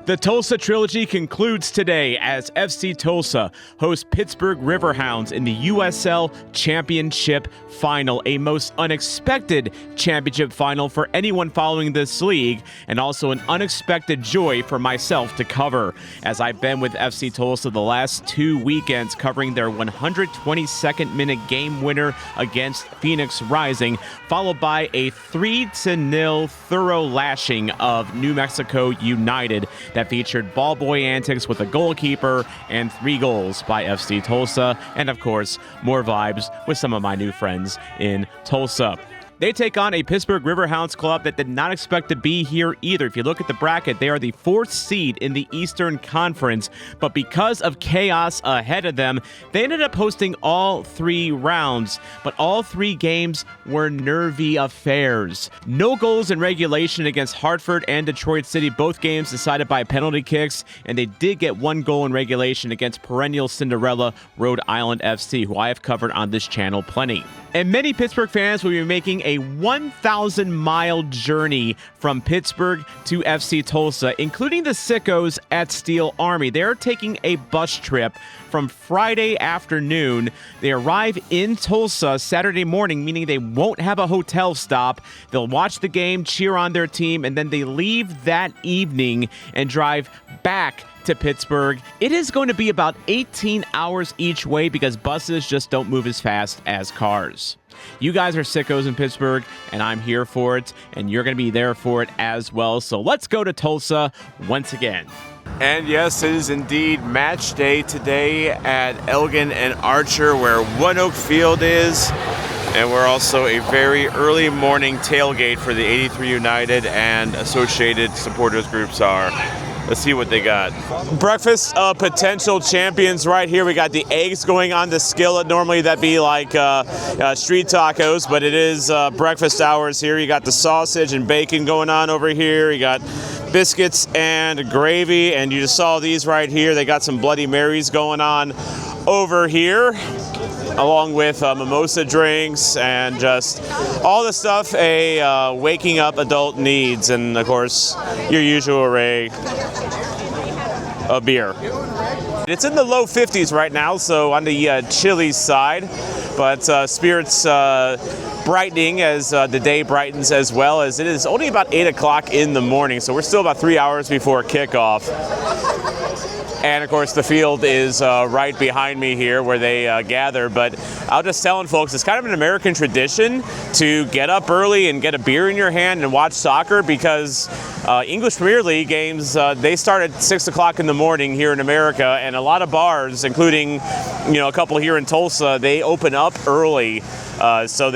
The Tulsa trilogy concludes today as FC Tulsa hosts Pittsburgh Riverhounds in the USL Championship final, a most unexpected championship final for anyone following this league, and also an unexpected joy for myself to cover, as I've been with FC Tulsa the last 2 weekends covering their 122nd minute game winner against Phoenix Rising, followed by a 3-0 thorough lashing of New Mexico United that featured ball boy antics with a goalkeeper and 3 goals by FC Tulsa, and of course, more vibes with some of my new friends in Tulsa. They take on a Pittsburgh Riverhounds club that did not expect to be here either. If you look at the bracket, they are the 4th seed in the Eastern Conference, but because of chaos ahead of them, they ended up hosting all 3 rounds, but all 3 games were nervy affairs. No goals in regulation against Hartford and Detroit City, both games decided by penalty kicks, and they did get 1 goal in regulation against perennial Cinderella Rhode Island FC, who I have covered on this channel plenty. And many Pittsburgh fans will be making a 1,000-mile journey from Pittsburgh to FC Tulsa, including the sickos at Steel Army. They're taking a bus trip from Friday afternoon. They arrive in Tulsa Saturday morning, meaning they won't have a hotel stop. They'll watch the game, cheer on their team, and then they leave that evening and drive back to Pittsburgh. It is going to be about 18 hours each way because buses just don't move as fast as cars. You guys are sickos in Pittsburgh, and I'm here for it, and you're going to be there for it as well. So let's go to Tulsa once again. And yes, it is indeed match day today at Elgin and Archer, where One Oak Field is. And we're also a very early morning tailgate for the 83 United and associated supporters groups are. Let's see what they got. Breakfast of potential champions right here. We got the eggs going on the skillet. Normally that'd be like street tacos, but it is breakfast hours here. You got the sausage and bacon going on over here. You got biscuits and gravy, and you just saw these right here. They got some Bloody Marys going on over here, along with mimosa drinks and just all the stuff a waking up adult needs, and of course your usual array of beer. It's in the low 50s right now, so on the chilly side, but spirits brightening as the day brightens, as well as it is only about 8 o'clock in the morning, so we're still about 3 hours before kickoff. And of course the field is right behind me here where they gather, but I'll just telling folks, it's kind of an American tradition to get up early and get a beer in your hand and watch soccer, because English Premier League games, they start at 6 o'clock in the morning here in America, and a lot of bars, including a couple here in Tulsa, they open up early so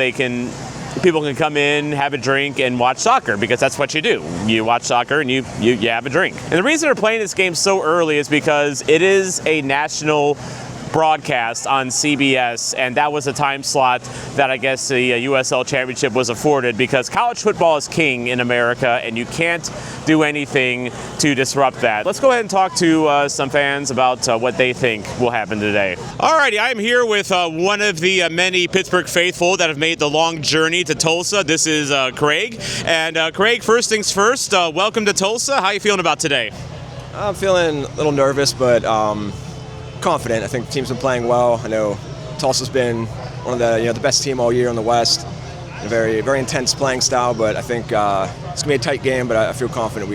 people can come in, have a drink, and watch soccer, because that's what you do. You watch soccer and you have a drink. And the reason they're playing this game so early is because it is a national broadcast on CBS, and that was a time slot that I guess the USL Championship was afforded, because college football is king in America, and you can't do anything to disrupt that. Let's go ahead and talk to some fans about what they think will happen today. Alrighty, I'm here with one of the many Pittsburgh faithful that have made the long journey to Tulsa. This is Craig. And Craig, first things first, welcome to Tulsa. How are you feeling about today? I'm feeling a little nervous, but confident. I think the team's been playing well. I know Tulsa's been one of the best team all year in the West. A very, very intense playing style, but I think it's gonna be a tight game. But I feel confident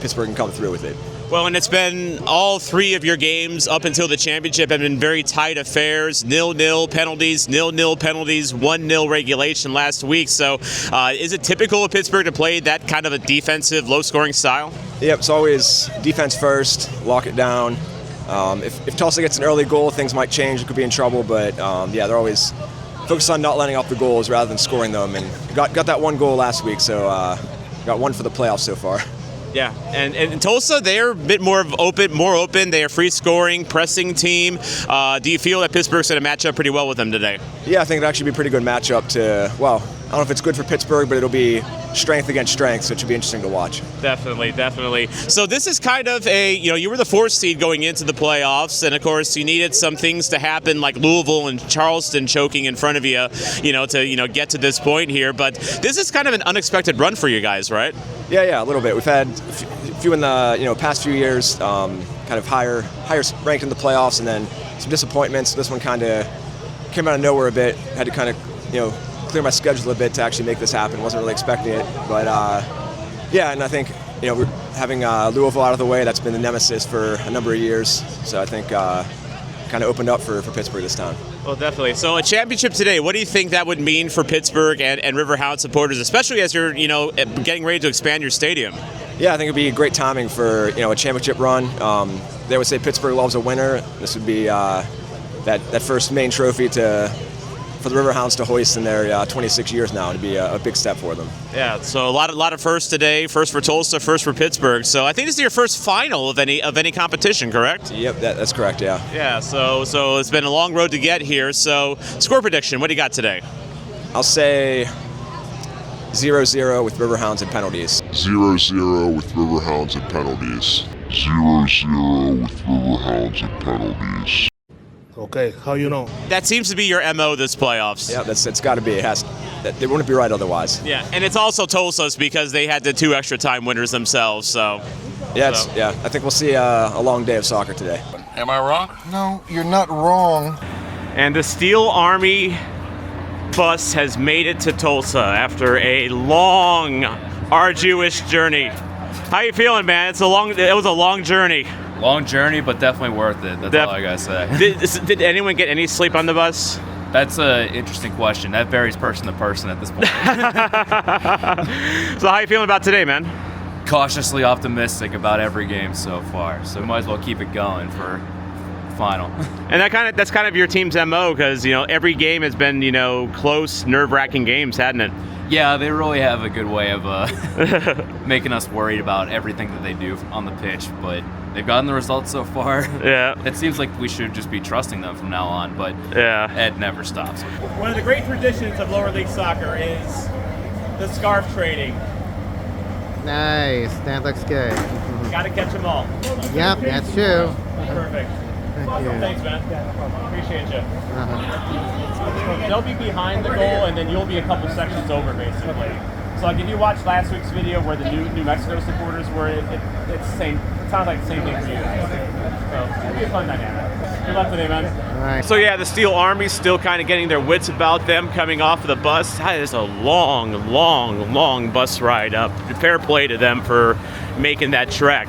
Pittsburgh can come through with it. Well, and it's been all 3 of your games up until the championship have been very tight affairs. 0-0 penalties, 0-0 penalties, 1-0 regulation last week. So is it typical of Pittsburgh to play that kind of a defensive, low-scoring style? Yep, it's always defense first, lock it down. If Tulsa gets an early goal, things might change. It could be in trouble, but they're always focused on not letting up the goals rather than scoring them. And got that 1 goal last week, so got 1 for the playoffs so far. Yeah, and Tulsa, they're a bit more open. They are free scoring, pressing team. Do you feel that Pittsburgh's going to match up pretty well with them today? Yeah, I think it'll actually be a pretty good matchup I don't know if it's good for Pittsburgh, but it'll be strength against strength, so it should be interesting to watch. Definitely. So this is kind of you were the 4th seed going into the playoffs, and of course you needed some things to happen, like Louisville and Charleston choking in front of you, to get to this point here. But this is kind of an unexpected run for you guys, right? Yeah, a little bit. We've had a few in the past few years, kind of higher ranked in the playoffs, and then some disappointments. This one kind of came out of nowhere a bit. Had to kind of clear my schedule a bit to actually make this happen. Wasn't really expecting it, but yeah, and I think we're having Louisville out of the way. That's been the nemesis for a number of years. So I think kind of opened up for Pittsburgh this time. Well, definitely. So a championship today, what do you think that would mean for Pittsburgh and Riverhound supporters, especially as you're getting ready to expand your stadium? Yeah, I think it'd be great timing for a championship run. They would say Pittsburgh loves a winner. This would be that first main trophy for the Riverhounds to hoist in their 26 years now. It'd be a big step for them. Yeah, so a lot of firsts today. First for Tulsa, first for Pittsburgh. So I think this is your first final of any competition, correct? Yep, that's correct. Yeah. Yeah. So it's been a long road to get here. So score prediction. What do you got today? I'll say 0-0 with Riverhounds and penalties. 0-0 with Riverhounds and penalties. 0-0 with Riverhounds and penalties. Okay, how you know? That seems to be your MO this playoffs. Yeah, it's got to be. It wouldn't be right otherwise. Yeah, and it's also Tulsa's because they had the 2 extra time winners themselves. So. Yeah, I think we'll see a long day of soccer today. Am I wrong? No, you're not wrong. And the Steel Army bus has made it to Tulsa after a long, arduous journey. How you feeling, man? It was a long journey. Long journey, but definitely worth it. That's all I gotta say. Did anyone get any sleep on the bus? That's an interesting question. That varies person to person at this point. So how you feeling about today, man? Cautiously optimistic about every game so far. So might as well keep it going for final. And that's kind of your team's MO, because every game has been close, nerve-wracking games, hadn't it? Yeah, they really have a good way of making us worried about everything that they do on the pitch, but they've gotten the results so far. Yeah. It seems like we should just be trusting them from now on, but yeah, it never stops. One of the great traditions of lower league soccer is the scarf trading. Nice, that looks good. Got to catch them all. Yep, that's true. Perfect. Thank you. Thanks, man. Appreciate you. Uh-huh. They'll be behind the goal, and then you'll be a couple sections over, basically. So, like, if you watch last week's video where the New Mexico supporters were, it's the same. It sounds like the same thing for you. So, it'll be a fun dynamic. Good luck today, man. All right. So yeah, the Steel Army's still kind of getting their wits about them coming off of the bus. That is a long, long, long bus ride up. Fair play to them for making that trek.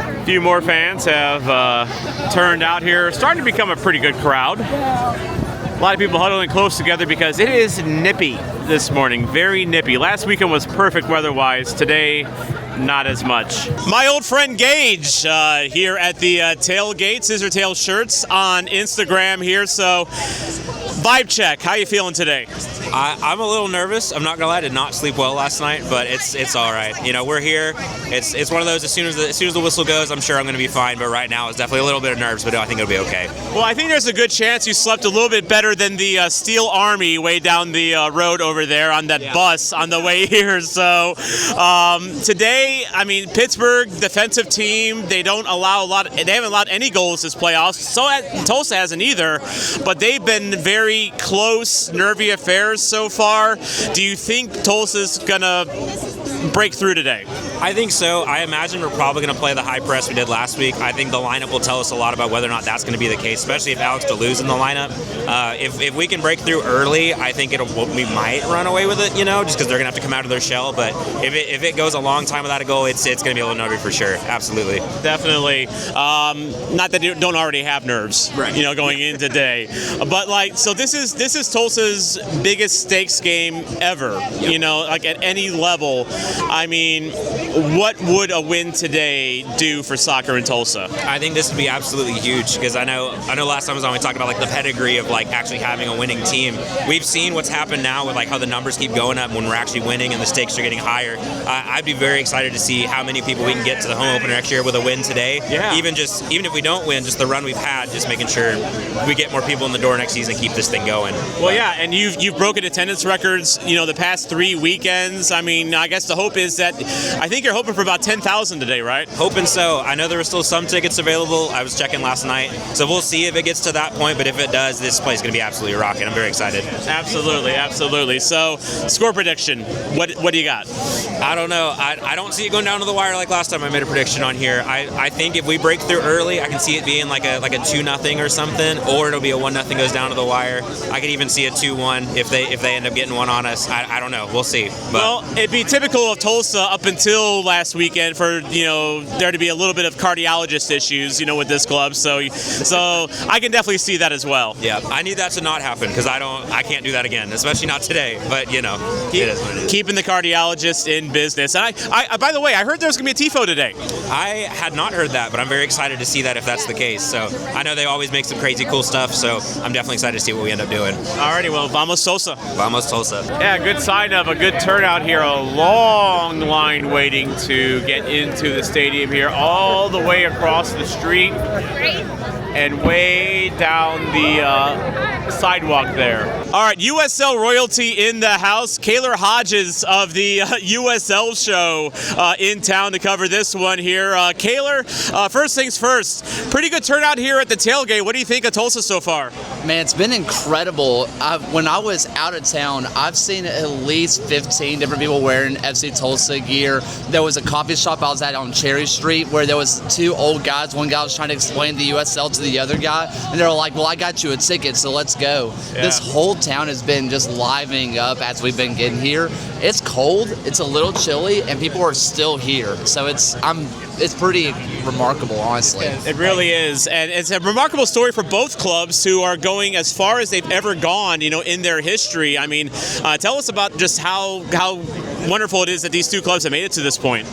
A few more fans have turned out here. Starting to become a pretty good crowd. A lot of people huddling close together because it is nippy this morning, very nippy. Last weekend was perfect weather-wise. Today, not as much. My old friend Gage here at the tailgate, Scissor Tail Shirts on Instagram here. So, vibe check. How you feeling today? I'm a little nervous. I'm not gonna lie, I did not sleep well last night, but it's all right. We're here. It's one of those. As soon as the whistle goes, I'm sure I'm gonna be fine. But right now, it's definitely a little bit of nerves, but I think it'll be okay. Well, I think there's a good chance you slept a little bit better than the Steel Army way down the road over there on that bus on the way here. So today, I mean, Pittsburgh defensive team. They don't allow They haven't allowed any goals this playoffs. So Tulsa hasn't either, but they've been very close, nervy affairs so far. Do you think Tulsa's gonna break through today? I think so. I imagine we're probably going to play the high press we did last week. I think the lineup will tell us a lot about whether or not that's going to be the case, especially if Alex DeLue's in the lineup. If we can break through early, I think we might run away with it, just because they're going to have to come out of their shell. But if it goes a long time without a goal, it's going to be a little nervy for sure. Absolutely. Definitely. Not that you don't already have nerves, right. Going in today. But so this is Tulsa's biggest stakes game ever. Yep. Like at any level. I mean, what would a win today do for soccer in Tulsa? I think this would be absolutely huge because I know last time I was on we talked about like the pedigree of like actually having a winning team. We've seen what's happened now with like how the numbers keep going up when we're actually winning and the stakes are getting higher. I'd be very excited to see how many people we can get to the home opener next year with a win today. Yeah. Even if we don't win, just the run we've had, just making sure we get more people in the door next season and keep this thing going. Well, yeah, and you've broken attendance records. The past 3 weekends. I mean, I guess the hope is that I think you're hoping for about 10,000 today, right? Hoping so. I know there are still some tickets available. I was checking last night. So we'll see if it gets to that point, but if it does, this place is going to be absolutely rocking. I'm very excited. Absolutely, absolutely. So, score prediction. What do you got? I don't know. I don't see it going down to the wire like last time I made a prediction on here. I think if we break through early, I can see it being like a 2-0 or something, or it'll be a 1-0 goes down to the wire. I could even see a 2-1 if they end up getting one on us. I don't know. We'll see. But well, it'd be typical of Tulsa up until last weekend for there to be a little bit of cardiologist issues with this club. So I can definitely see that as well. Yeah, I need that to not happen because I can't do that again, especially not today. But it is what it is. Keeping the cardiologist in business. And I by the way, I heard there's gonna be a tifo today. I had not heard that, but I'm very excited to see that if that's the case. So I know they always make some crazy cool stuff. So I'm definitely excited to see what we end up doing. Alrighty, well, vamos Tulsa. Vamos Tulsa. Yeah, good sign of a good turnout here. A long line waiting to get into the stadium here, all the way across the street and way down the sidewalk there. All right, USL royalty in the house. Kaylor Hodges of the USL show in town to cover this one here. Kaylor, first things first, pretty good turnout here at the tailgate. What do you think of Tulsa so far? Man, it's been incredible. When I was out of town, I've seen at least 15 different people wearing FC Tulsa gear. There was a coffee shop I was at on Cherry Street where there was two old guys. One guy was trying to explain the USL to the other guy, and they were like, well, I got you a ticket, so let's go. Yeah. This whole town has been just livening up as we've been getting here. It's cold, it's a little chilly, and people are still here. So it's pretty remarkable, honestly. It really is, and it's a remarkable story for both clubs who are going as far as they've ever gone, in their history. I mean, tell us about just how wonderful it is that these two clubs have made it to this point.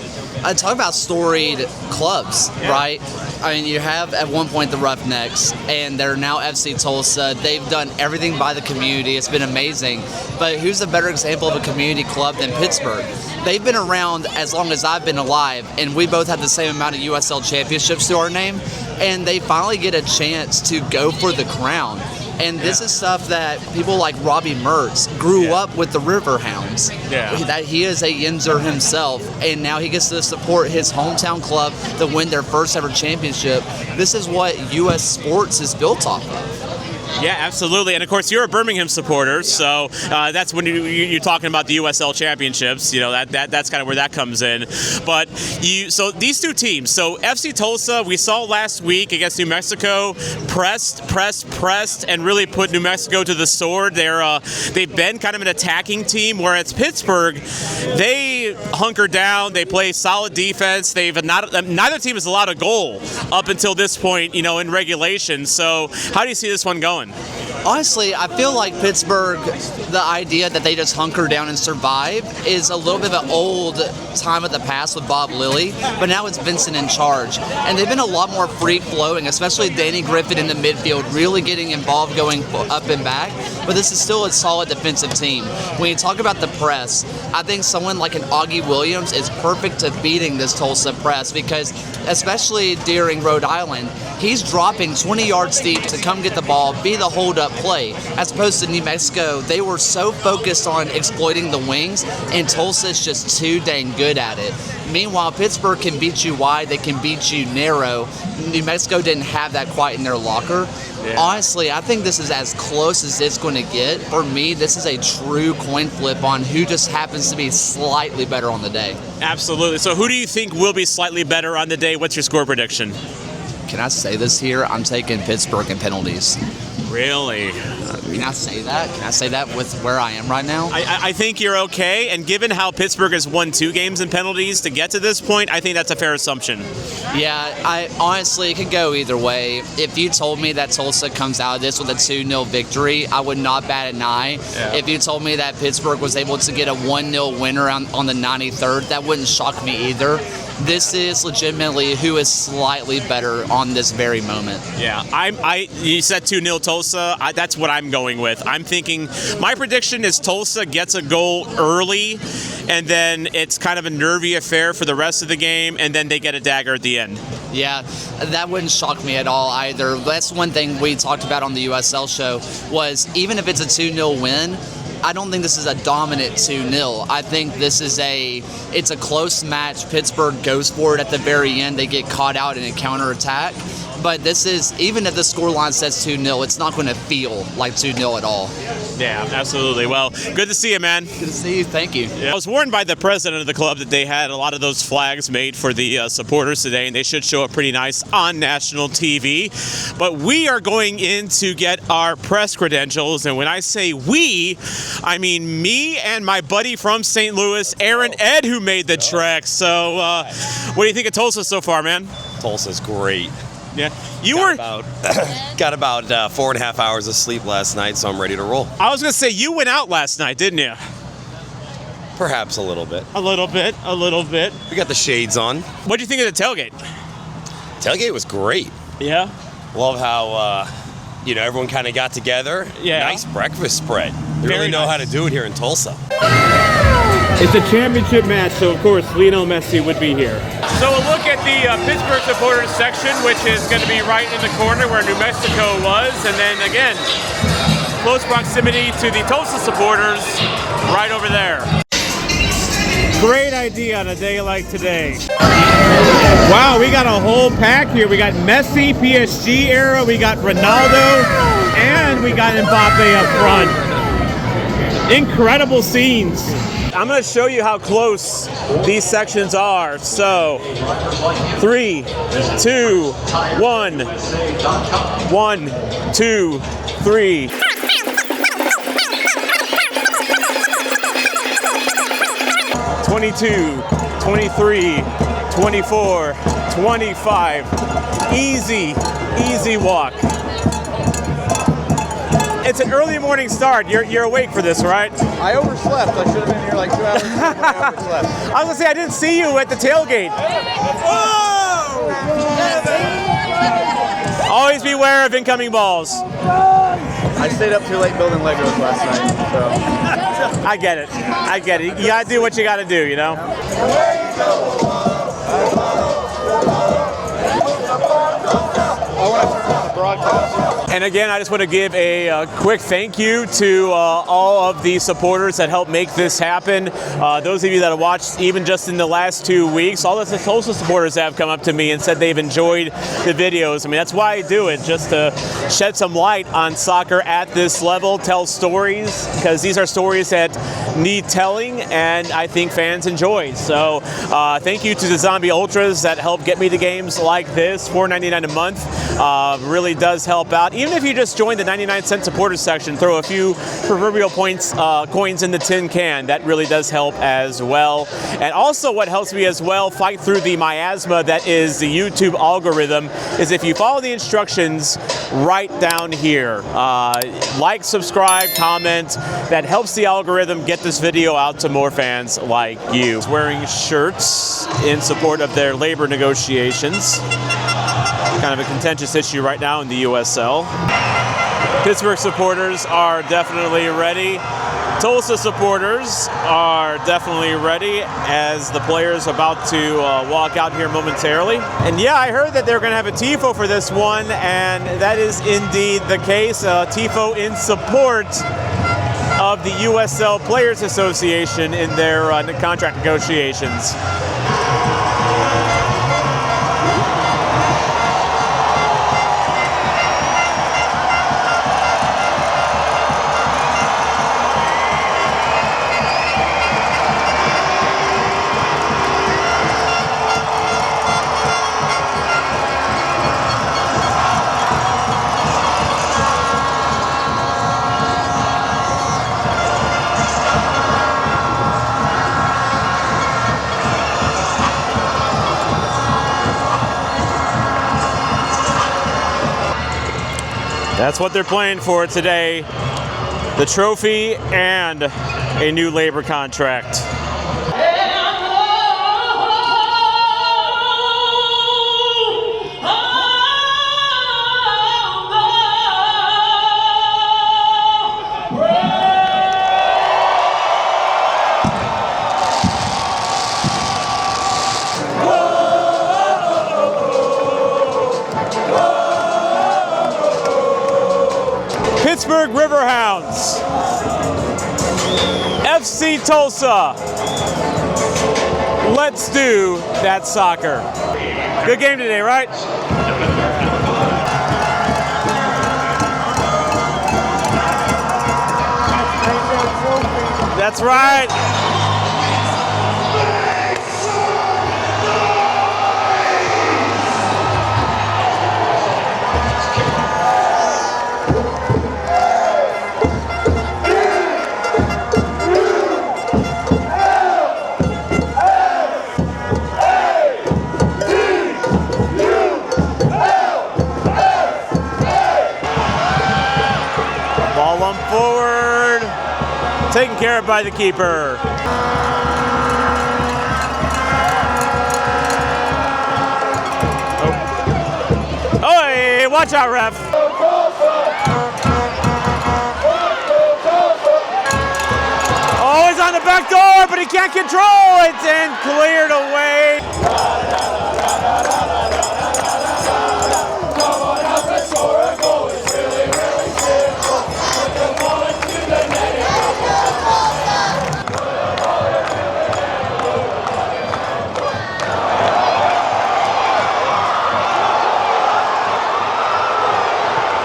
I talk about storied clubs, right? I mean, you have at one point the Roughnecks, and they're now FC Tulsa. They've done everything by the community. It's been amazing. But who's a better example of a community club than Pittsburgh? They've been around as long as I've been alive, and we both have the same amount of USL championships to our name, and they finally get a chance to go for the crown. And this is stuff that people like Robbie Mertz grew up with the Riverhounds. Yeah. That he is a Yinzer himself, and now he gets to support his hometown club to win their first ever championship. This is what U.S. sports is built off of. Yeah, absolutely. And of course, you're a Birmingham supporter, so that's when you're talking about the USL Championships. That's kind of where that comes in. But so these two teams. So FC Tulsa, we saw last week against New Mexico, pressed, and really put New Mexico to the sword. They've been kind of an attacking team, whereas Pittsburgh, they hunker down. They play solid defense. Neither team has allowed a goal up until this point, in regulation. So how do you see this one going? Honestly, I feel like Pittsburgh, the idea that they just hunker down and survive is a little bit of an old time of the past with Bob Lilly, but now it's Vincent in charge. And they've been a lot more free-flowing, especially Danny Griffith in the midfield, really getting involved, going up and back. But this is still a solid defensive team. When you talk about the press, I think someone like an Augie Williams is perfect to beating this Tulsa press because, especially during Rhode Island, he's dropping 20 yards deep to come get the ball, be the hold-up play. As opposed to New Mexico, they were so focused on exploiting the wings, and Tulsa's just too dang good at it. Meanwhile, Pittsburgh can beat you wide, they can beat you narrow. New Mexico didn't have that quite in their locker. Yeah. Honestly, I think this is as close as it's going to get. For me, this is a true coin flip on who just happens to be slightly better on the day. Absolutely. So who do you think will be slightly better on the day? What's your score prediction? Can I say this here? I'm taking Pittsburgh in penalties. Really? Can I say that? Can I say that with where I am right now? I think you're okay, and given how Pittsburgh has won 2 games in penalties to get to this point, I think that's a fair assumption. Yeah, I honestly, it could go either way. If you told me that Tulsa comes out of this with a 2-0 victory, I would not bat an eye. Yeah. If you told me that Pittsburgh was able to get a 1-0 winner on the 93rd, that wouldn't shock me either. This is legitimately who is slightly better on this very moment. Yeah, you said 2-0 Tulsa. That's what I'm going with. I'm thinking my prediction is Tulsa gets a goal early, and then it's kind of a nervy affair for the rest of the game, and then they get a dagger at the end. Yeah, that wouldn't shock me at all either. That's one thing we talked about on the USL show was even if it's a 2-0 win, I don't think this is a dominant 2-0. I think this is it's a close match. Pittsburgh goes for it at the very end. They get caught out in a counterattack. But this is, even if the scoreline says 2-0, it's not going to feel like 2-0 at all. Yeah, absolutely. Well, good to see you, man. Good to see you. Thank you. Yeah. I was warned by the president of the club that they had a lot of those flags made for the supporters today, and they should show up pretty nice on national TV. But we are going in to get our press credentials, and when I say we, I mean me and my buddy from St. Louis, Aaron Ed, who made the trek. So what do you think of Tulsa so far, man? Tulsa's great. Yeah, got about 4.5 hours of sleep last night, so I'm ready to roll. I was gonna say you went out last night, didn't you? Perhaps a little bit. A little bit. We got the shades on. What do you think of the tailgate? Tailgate was great. Yeah. Love how everyone kind of got together. Yeah. Nice breakfast spread. They Very really know nice. how to do it here in Tulsa. It's a championship match, so of course Lionel Messi would be here. So a look at the Pittsburgh supporters section, which is going to be right in the corner where New Mexico was, and then again, close proximity to the Tulsa supporters right over there. Great idea on a day like today. Wow, we got a whole pack here. We got Messi, PSG era, we got Ronaldo, and we got Mbappe up front. Incredible scenes. I'm going to show you how close these sections are. So, 3, 2, 1, 1, 2, 3. $22, 23, 24, 25. Easy walk. It's an early morning start. You're awake for this, right? I overslept. I should have been here like 2 hours before I overslept. I was gonna say I didn't see you at the tailgate. Whoa! Always beware of incoming balls. I stayed up too late building Legos last night, so. I get it. You gotta do what you gotta do, you know? I want to turn on the broadcast. And again, I just want to give a quick thank you to all of the supporters that helped make this happen. Those of you that have watched even just in the last 2 weeks, all the Tulsa supporters have come up to me and said they've enjoyed the videos. I mean, that's why I do it, just to shed some light on soccer at this level, tell stories, because these are stories that need telling, and I think fans enjoy. So thank you to the Zombie Ultras that help get me to games like this, $4.99 a month. Really does help out. Even if you just join the 99-cent supporters section, throw a few proverbial coins in the tin can, that really does help as well. And also what helps me as well fight through the miasma that is the YouTube algorithm is if you follow the instructions right down here. Like, subscribe, comment. That helps the algorithm get this video out to more fans like you. Wearing shirts in support of their labor negotiations. Kind of a contentious issue right now in the USL. Pittsburgh supporters are definitely ready. Tulsa supporters are definitely ready as the players are about to walk out here momentarily. And yeah, I heard that they're going to have a TIFO for this one, and that is indeed the case. A TIFO in support of the USL Players Association in their contract negotiations. That's what they're playing for today, the trophy and a new labor contract. Pittsburgh Riverhounds, FC Tulsa. Let's do that soccer. Good game today, right? That's right. Forward, taken care of by the keeper. Oh, hey, watch out, ref. Oh, he's on the back door, but he can't control it, and cleared away.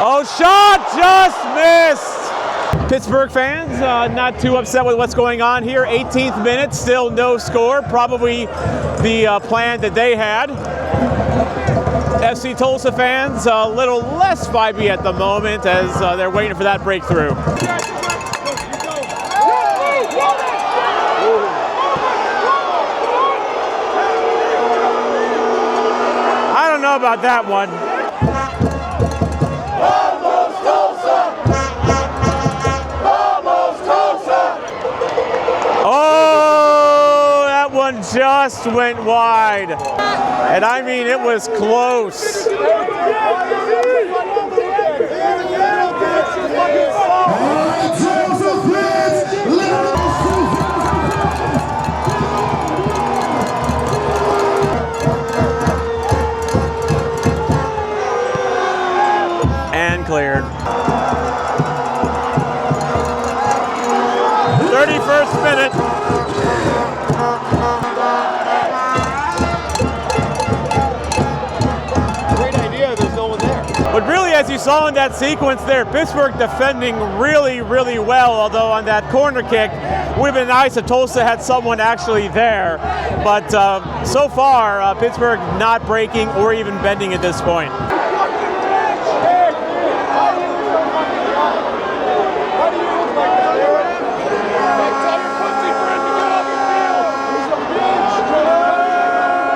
Oh, shot just missed. Pittsburgh fans not too upset with what's going on here. 18th minute, still no score. Probably the plan that they had. FC Tulsa fans a little less vibey at the moment as they're waiting for that breakthrough. I don't know about that one. Oh, that one just went wide. And I mean, it was close. And cleared. 31st minute. Great idea, there's no one there. But really, as you saw in that sequence there, Pittsburgh defending really, really well, although on that corner kick, it would have been nice if Tulsa had someone actually there. But so far, Pittsburgh not breaking or even bending at this point.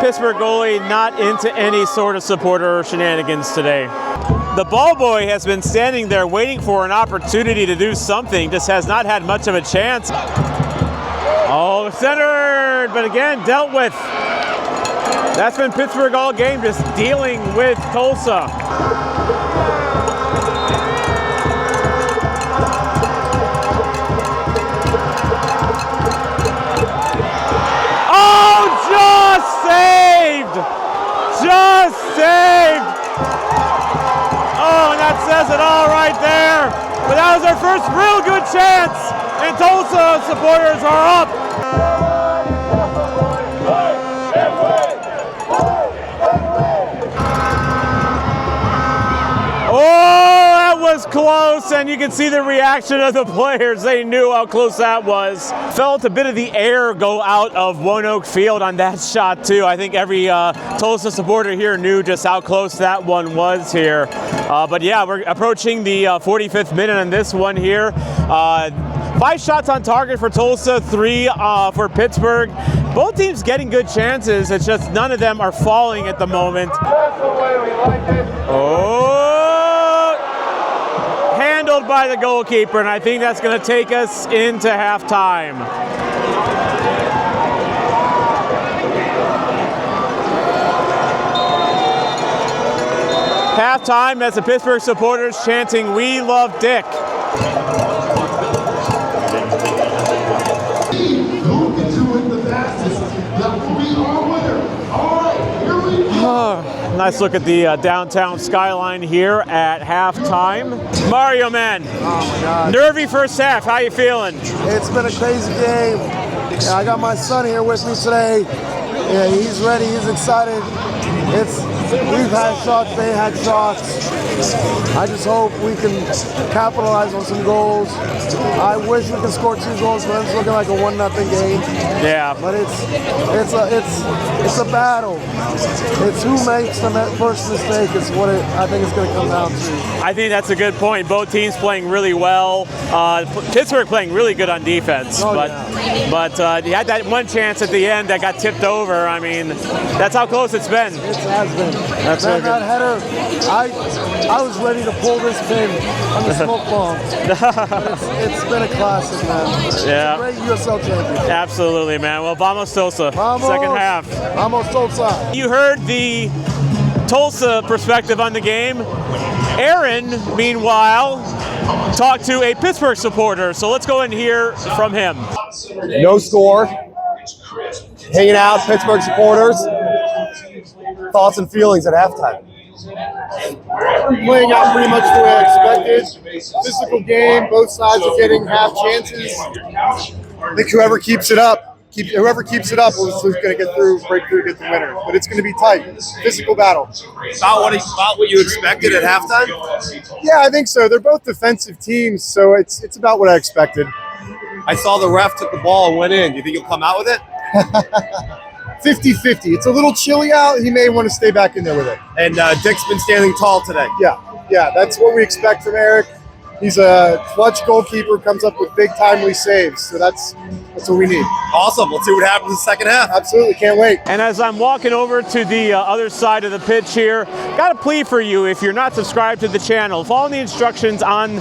Pittsburgh goalie not into any sort of supporter shenanigans today. The ball boy has been standing there waiting for an opportunity to do something, just has not had much of a chance. Oh, centered, but again, dealt with. That's been Pittsburgh all game, just dealing with Tulsa. Just saved! Oh, and that says it all right there. But that was our first real good chance, and Tulsa supporters are up. Oh, that was close, and you can see the reaction of the players. They knew how close that was. Felt a bit of the air go out of ONEOK Field on that shot, too. I think every Tulsa supporter here knew just how close that one was here. But yeah, we're approaching the 45th minute on this one here. 5 shots on target for Tulsa, 3 for Pittsburgh. Both teams getting good chances. It's just none of them are falling at the moment. That's the way we like it. Oh, handled by the goalkeeper, and I think that's going to take us into halftime. Halftime as the Pittsburgh supporters chanting, "We love Dick." Nice look at the downtown skyline here at halftime. Mario, man. Oh my God. Nervy first half. How you feeling? It's been a crazy game. Yeah, I got my son here with me today. Yeah, he's ready. He's excited. We've had shots. They had shots. I just hope we can capitalize on some goals. I wish we could score 2 goals, but it's looking like a 1-0 game. Yeah. But it's a battle. It's who makes the first mistake is what I think it's going to come down to. I think that's a good point. Both teams playing really well. Pittsburgh playing really good on defense, but you had that one chance at the end that got tipped over. I mean, that's how close it's been. It has been. That's that header. I was ready to pull this pin on the smoke bomb. It's been a classic, man. Yeah. Great USL championship. Absolutely, man. Well, vamos Tulsa. Vamos. Second half. Vamos Tulsa. You heard the Tulsa perspective on the game. Aaron, meanwhile, talked to a Pittsburgh supporter. So let's go and hear from him. No score. Hanging out, Pittsburgh supporters. Thoughts and feelings at halftime. Playing out pretty much the way I expected. Physical game, both sides are getting half chances. I think whoever keeps it up is going to get through, break through, get the winner. But it's going to be tight. Physical battle. About what you expected at halftime? Yeah, I think so. They're both defensive teams, so it's about what I expected. I saw the ref took the ball and went in. Do you think he'll come out with it? 50-50. It's a little chilly out. He may want to stay back in there with it. And Dick's been standing tall today. Yeah, that's what we expect from Eric. He's a clutch goalkeeper, comes up with big timely saves. So that's what we need. Awesome. Let's see what happens in the second half. Absolutely. Can't wait. And as I'm walking over to the other side of the pitch here, got a plea for you if you're not subscribed to the channel. Follow the instructions on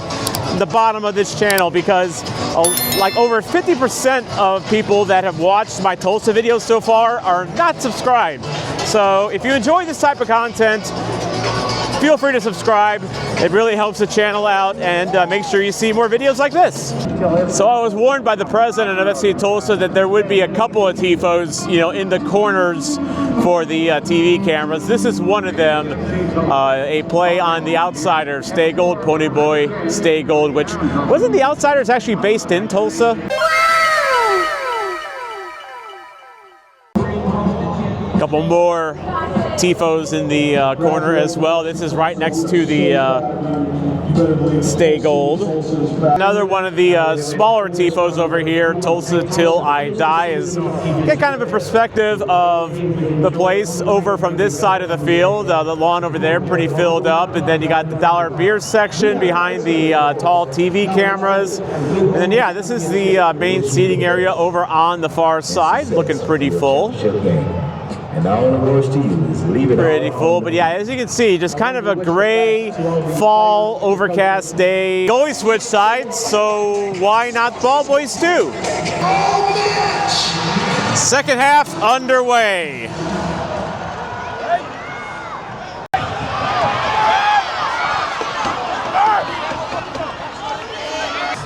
the bottom of this channel because like over 50% of people that have watched my Tulsa videos so far are not subscribed. So if you enjoy this type of content, feel free to subscribe. It really helps the channel out, and make sure you see more videos like this. So I was warned by the president of FC Tulsa that there would be a couple of tifos, in the corners for the TV cameras. This is one of them, a play on the Outsiders, Stay Gold, Pony Boy, Stay Gold, which wasn't the Outsiders actually based in Tulsa? A couple more tifos in the corner as well. This is right next to the Stay Gold. Another one of the smaller tifos over here, Tulsa Till I Die, is get kind of a perspective of the place over from this side of the field. The lawn over there pretty filled up, and then you got the dollar beer section behind the tall TV cameras. And then this is the main seating area over on the far side, looking pretty full. And all the words to you is leave it pretty full, but as you can see, just kind of a gray fall overcast day. Goalie switch sides, so why not ball boys too? Second half underway.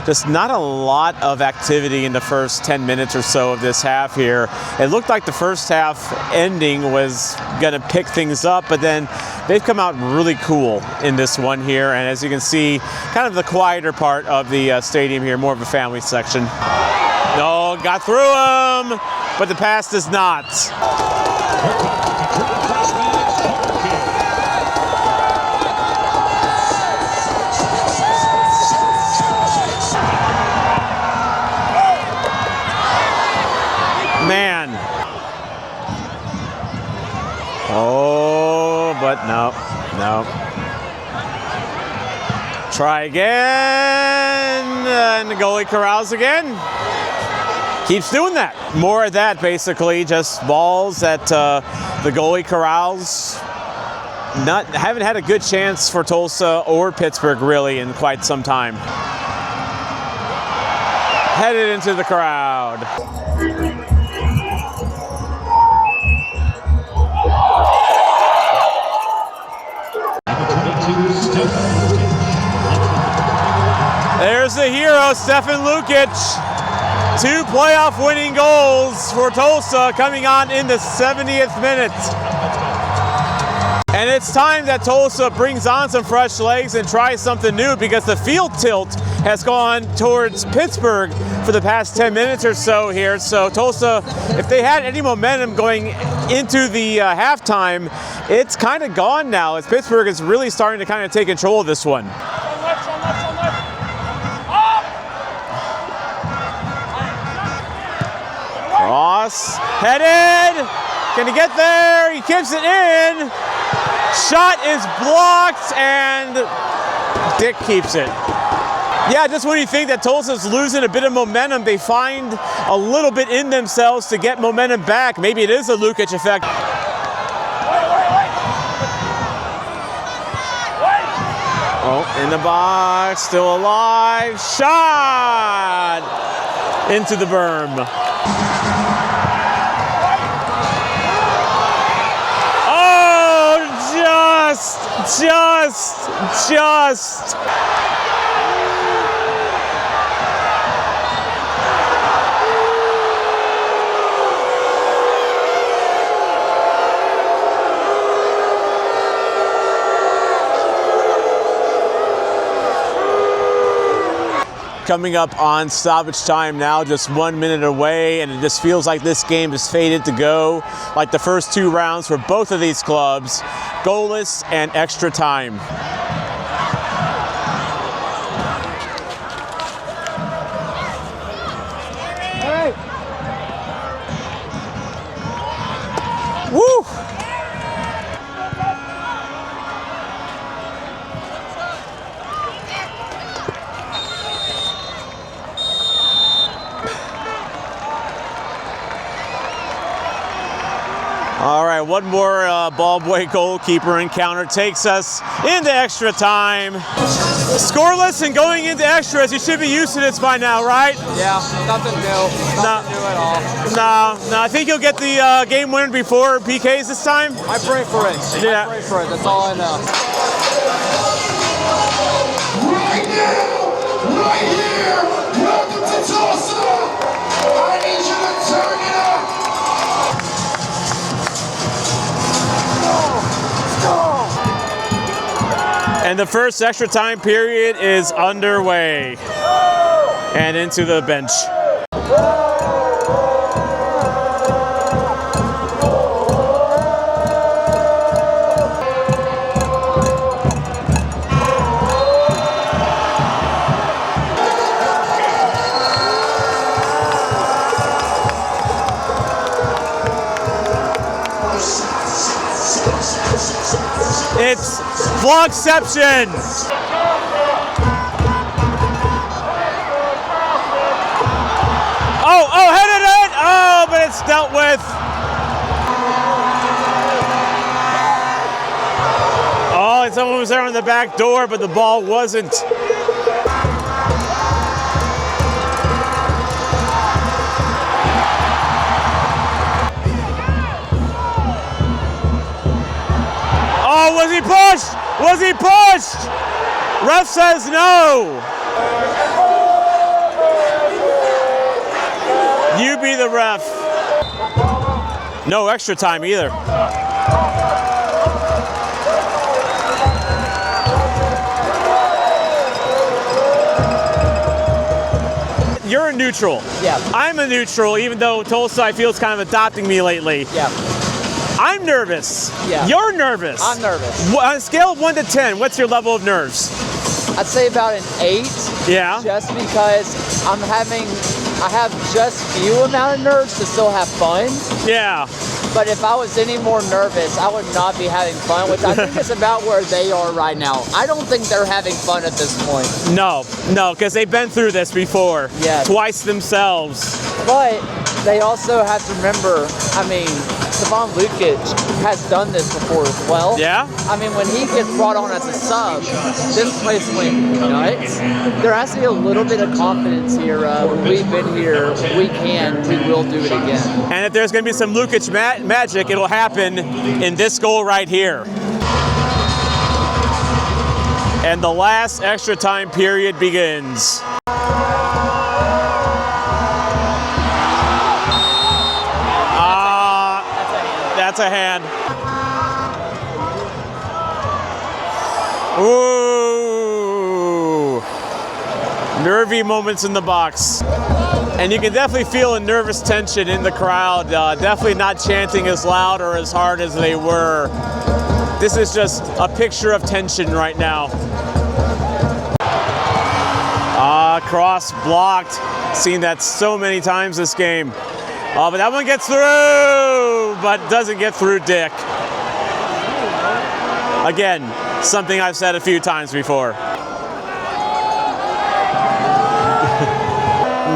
Just not a lot of activity in the first 10 minutes or so of this half here. It looked like the first half ending was gonna pick things up, but then they've come out really cool in this one here. And as you can see, kind of the quieter part of the stadium here, more of a family section. No, got through him, but the pass does not. Man. Oh, but no. Try again, and the goalie corrals again. Keeps doing that. More of that, basically, just balls that the goalie corrals. Haven't had a good chance for Tulsa or Pittsburgh, really, in quite some time. Headed into the crowd. There's the hero, Stefan Lukic. 2 playoff winning goals for Tulsa coming on in the 70th minute. And it's time that Tulsa brings on some fresh legs and tries something new, because the field tilt has gone towards Pittsburgh for the past 10 minutes or so here. So Tulsa, if they had any momentum going into the halftime, it's kind of gone now, as Pittsburgh is really starting to kind of take control of this one. Cross, headed, can he get there? He keeps it in. Shot is blocked, and Dick keeps it. Yeah, just when you think that Tulsa's losing a bit of momentum, they find a little bit in themselves to get momentum back. Maybe it is a Lukic effect. Oh, in the box, still alive. Shot into the berm. Just. Coming up on stoppage time now, just 1 minute away, and it just feels like this game is fated to go like the first two rounds for both of these clubs, goalless and extra time. Woo! All right, one more ball boy goalkeeper encounter takes us into extra time. Scoreless and going into extras, you should be used to this by now, right? Yeah, nothing new. Nothing new at all. No, I think you'll get the game winner before PKs this time. I pray for it. Yeah. I pray for it. That's all I know. Right now, right here, welcome to Tulsa. I need you to turn it up. And the first extra time period is underway. And into the bench. It's vlogception. Oh, headed it! Oh, but it's dealt with. Oh, and someone was there on the back door, but the ball wasn't. Oh, was he pushed? Was he pushed? Ref says no. You be the ref. No extra time either. You're a neutral. Yeah. I'm a neutral, even though Tulsa, I feel, is kind of adopting me lately. Yeah. I'm nervous. Yeah. You're nervous. I'm nervous. On a scale of 1 to 10, what's your level of nerves? I'd say about an 8. Yeah. Just because I have just few amount of nerves to still have fun. Yeah. But if I was any more nervous, I would not be having fun, which I think is about where they are right now. I don't think they're having fun at this point. No, because they've been through this before. Yes. Twice themselves. But they also have to remember, Stefan Lukic has done this before as well. Yeah? When he gets brought on as a sub, this place went nuts. There has to be a little bit of confidence here. We've been here, we will do it again. And if there's going to be some Lukic magic, it'll happen in this goal right here. And the last extra time period begins. That's a hand. Ooh. Nervy moments in the box. And you can definitely feel a nervous tension in the crowd. Definitely not chanting as loud or as hard as they were. This is just a picture of tension right now. Cross blocked. Seen that so many times this game. But that one gets through, but doesn't get through Dick. Again, something I've said a few times before.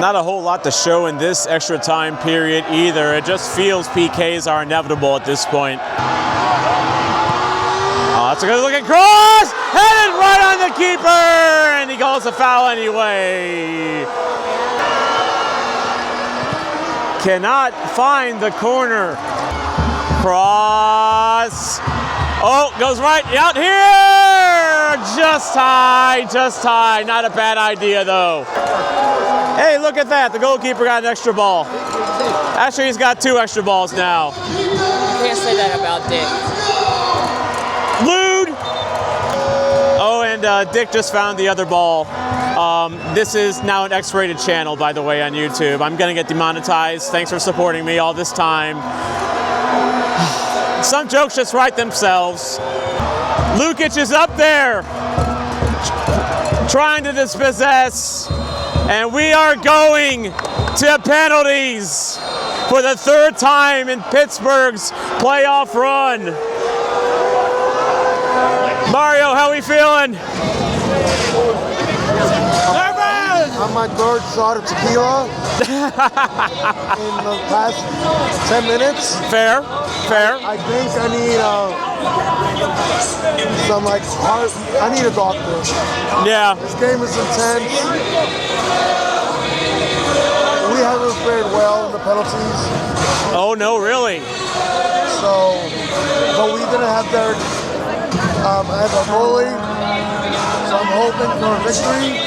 Not a whole lot to show in this extra time period either. It just feels PKs are inevitable at this point. That's a good looking cross! Headed right on the keeper! And he calls a foul anyway. Cannot find the corner. Cross. Oh, goes right out here! Just high, just high. Not a bad idea though. Hey, look at that. The goalkeeper got an extra ball. Actually, he's got 2 extra balls now. You can't say that about Dick. Lewd! Oh, and Dick just found the other ball. This is now an X-rated channel, by the way, on YouTube. I'm gonna get demonetized. Thanks for supporting me all this time. Some jokes just write themselves. Lukic is up there, trying to dispossess. And we are going to penalties for the 3rd time in Pittsburgh's playoff run. Mario, how we feeling? I'm my 3rd shot of tequila in the past 10 minutes. Fair. I think I need some I need a doctor. Yeah. This game is intense. We haven't fared well in the penalties. Oh no, really? So, but we didn't have Derek as a goalie. So I'm hoping for a victory.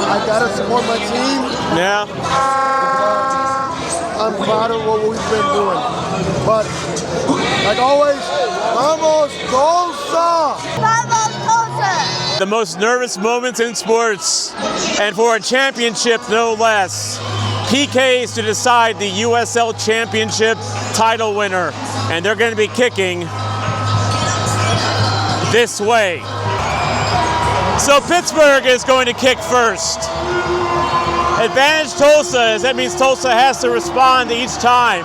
I gotta support my team. Yeah. I'm proud of what we've been doing. But, like always, vamos Tulsa! Vamos Tulsa! The most nervous moments in sports, and for a championship no less. PKs to decide the USL Championship title winner. And they're going to be kicking this way. So Pittsburgh is going to kick first. Advantage Tulsa, as that means Tulsa has to respond each time.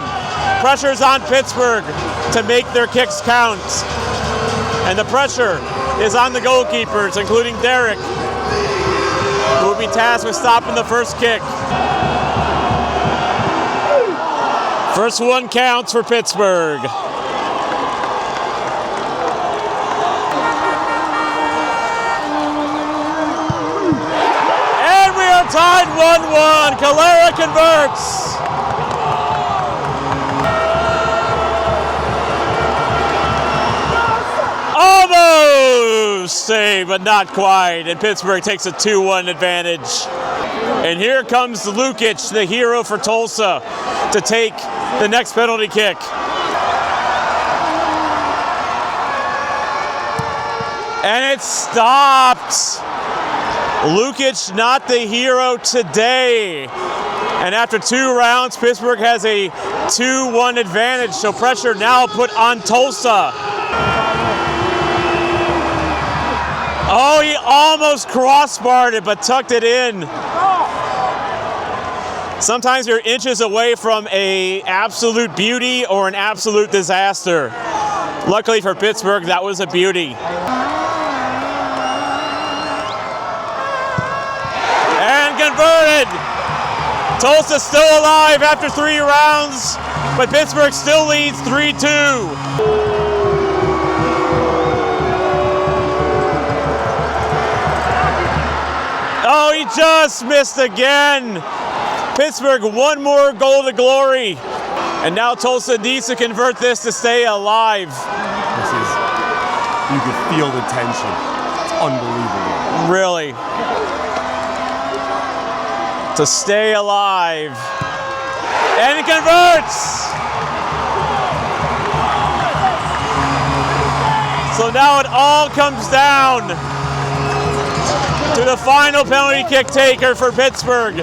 Pressure's on Pittsburgh to make their kicks count. And the pressure is on the goalkeepers, including Derek, who will be tasked with stopping the first kick. First one counts for Pittsburgh. And we are tied 1-1. Calera converts. Almost saved, but not quite. And Pittsburgh takes a 2-1 advantage. And here comes Lukic, the hero for Tulsa, to take the next penalty kick. And it stopped. Lukic not the hero today. And after 2 rounds, Pittsburgh has a 2-1 advantage. So pressure now put on Tulsa. Oh, he almost crossbarred it, but tucked it in. Sometimes you're inches away from an absolute beauty or an absolute disaster. Luckily for Pittsburgh, that was a beauty. And converted. Tulsa still alive after 3 rounds, but Pittsburgh still leads 3-2. Oh, he just missed again. Pittsburgh, 1 more goal to glory. And now Tulsa needs to convert this to stay alive. This is, you could feel the tension. It's unbelievable. Really. To stay alive. And it converts. So now it all comes down to the final penalty kick taker for Pittsburgh.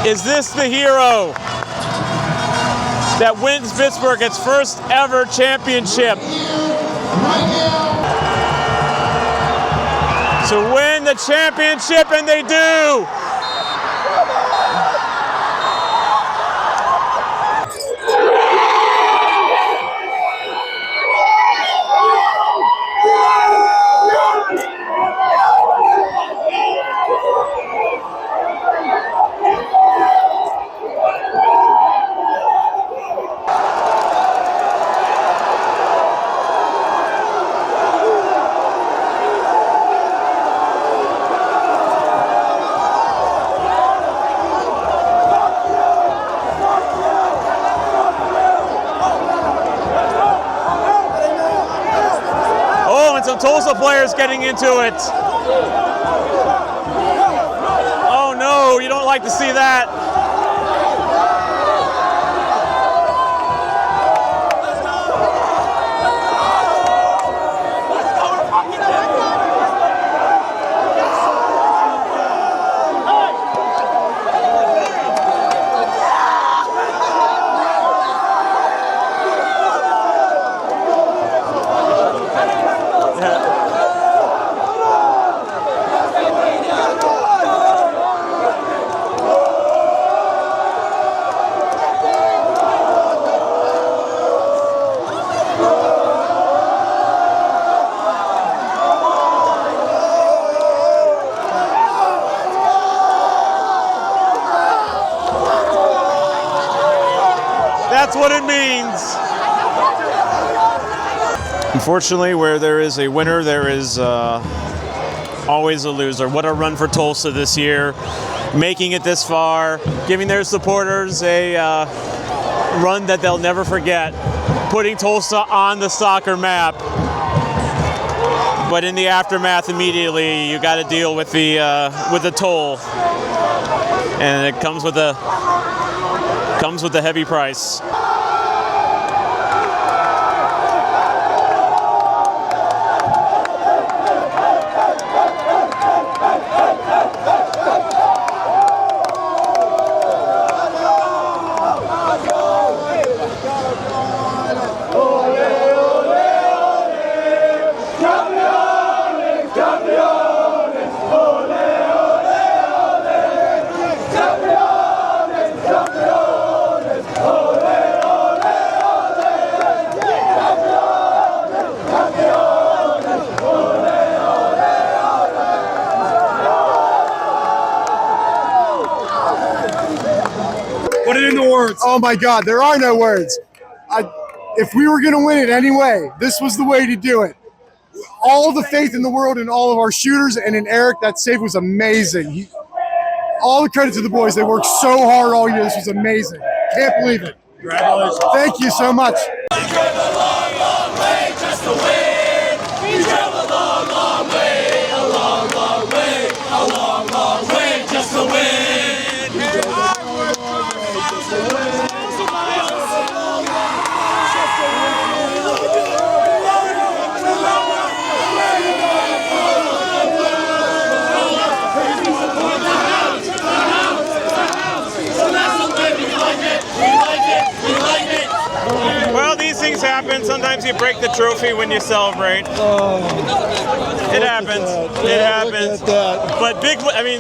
Is this the hero that wins Pittsburgh its first ever championship? To win the championship, and they do! Some Tulsa players getting into it. Oh no, you don't like to see that. That's what it means. Unfortunately, where there is a winner, there is always a loser. What a run for Tulsa this year, making it this far, giving their supporters a run that they'll never forget, putting Tulsa on the soccer map. But in the aftermath, immediately you got to deal with the toll, and it comes with a heavy price. Put it in the words. Oh my God, there are no words. If we were going to win it anyway, this was the way to do it. All the faith in the world in all of our shooters and in Eric. That save was amazing. All the credit to the boys. They worked so hard all year. This was amazing. Can't believe it. Congratulations. Thank you so much. Well, these things happen. Sometimes you break the trophy when you celebrate. It happens. It happens. But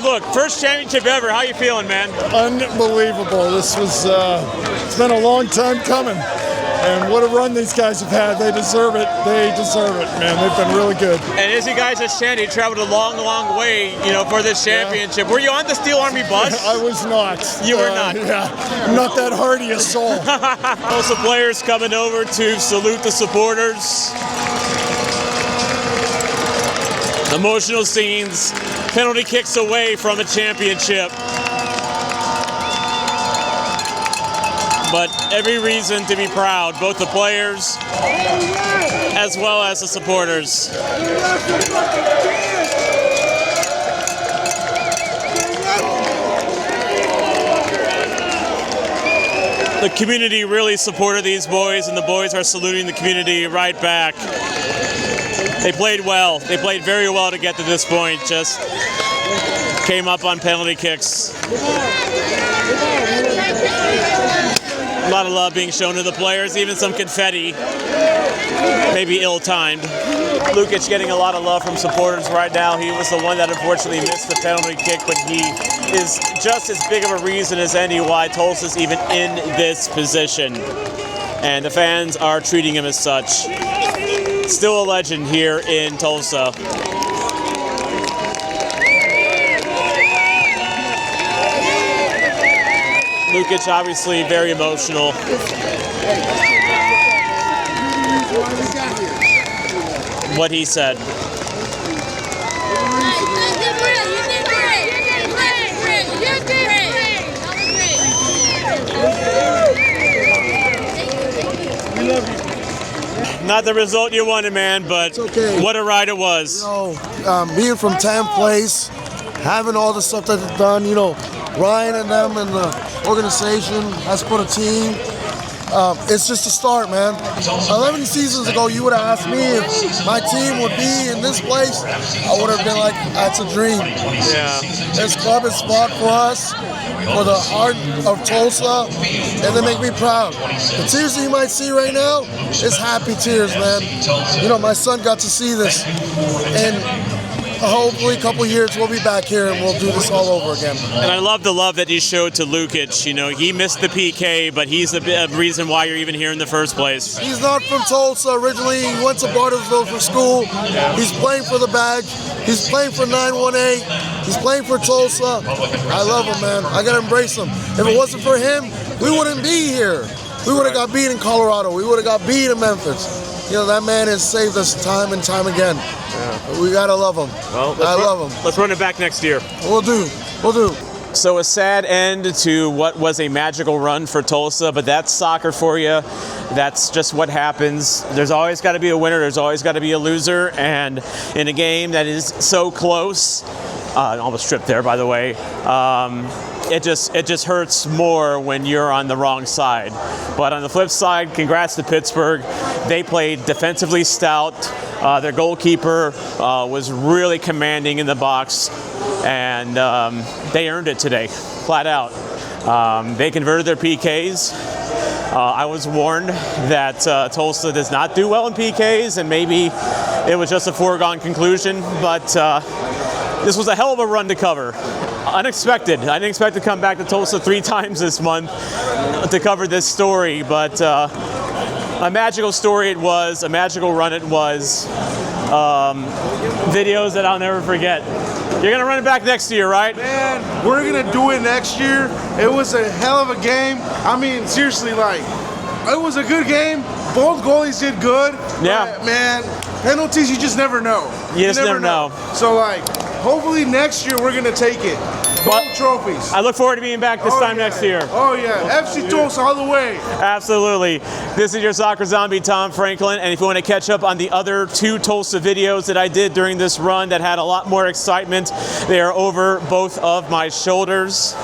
look, first championship ever. How you feeling, man? Unbelievable. This was, it's been a long time coming. And what a run these guys have had. They deserve it. They deserve it, man. They've been really good. And as you guys just chanted, you traveled a long, long way, for this championship. Were you on the Steel Army bus? I was not. You were not? Yeah. I'm not that hardy a soul. Also, players coming over to salute the supporters. Emotional scenes, penalty kicks away from a championship. But every reason to be proud, both the players as well as the supporters. The community really supported these boys, and the boys are saluting the community right back. They played well. They played very well to get to this point. Just came up on penalty kicks. A lot of love being shown to the players, even some confetti, maybe ill-timed. Lukic getting a lot of love from supporters right now. He was the one that unfortunately missed the penalty kick, but he is just as big of a reason as any why Tulsa's even in this position. And the fans are treating him as such. Still a legend here in Tulsa. Lukic obviously very emotional. What he said. Not the result you wanted, man, but what a ride it was. You know, being from 10th place, having all the stuff that they've done, you know, Ryan and them and the organization has put a team. It's just a start, man. 11 seasons ago, you would have asked me if my team would be in this place. I would have been like, that's a dream. Yeah. This club is fought for us, for the heart of Tulsa, and they make me proud. The tears that you might see right now is happy tears, man. You know, my son got to see this, and hopefully a couple years we'll be back here and we'll do this all over again. And I love the love that he showed to Lukic. You know, he missed the PK, but he's the reason why you're even here in the first place. He's not from Tulsa originally. He went to Bartlesville for school. He's playing for the badge. He's playing for 918. He's playing for Tulsa. I love him, man. I gotta embrace him. If it wasn't for him, we wouldn't be here. We would have got beat in Colorado. We would have got beat in Memphis. You know, that man has saved us time and time again. Yeah. We gotta love him. Well, I love him. Let's run it back next year. We'll do. So a sad end to what was a magical run for Tulsa, but that's soccer for you. That's just what happens. There's always got to be a winner. There's always got to be a loser. And in a game that is so close, almost tripped there, by the way. It just hurts more when you're on the wrong side. But on the flip side, congrats to Pittsburgh. They played defensively stout. Their goalkeeper was really commanding in the box, and they earned it today, flat out. They converted their PKs. I was warned that Tulsa does not do well in PKs, and maybe it was just a foregone conclusion, but this was a hell of a run to cover. Unexpected. I didn't expect to come back to Tulsa 3 times this month to cover this story, but a magical story it was, a magical run it was. Videos that I'll never forget. You're going to run it back next year, right? Man, we're going to do it next year. It was a hell of a game. I mean, seriously, like, it was a good game. Both goalies did good. Yeah. But, man, penalties, you just never know. You just never know. So, like, hopefully next year we're going to take it. Both trophies. I look forward to being back this time next year. Oh, yeah. FC Tulsa all the way. Absolutely. This is your soccer zombie, Tom Franklin. And if you want to catch up on the other 2 Tulsa videos that I did during this run that had a lot more excitement, they are over both of my shoulders.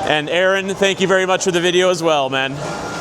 And Aaron, thank you very much for the video as well, man.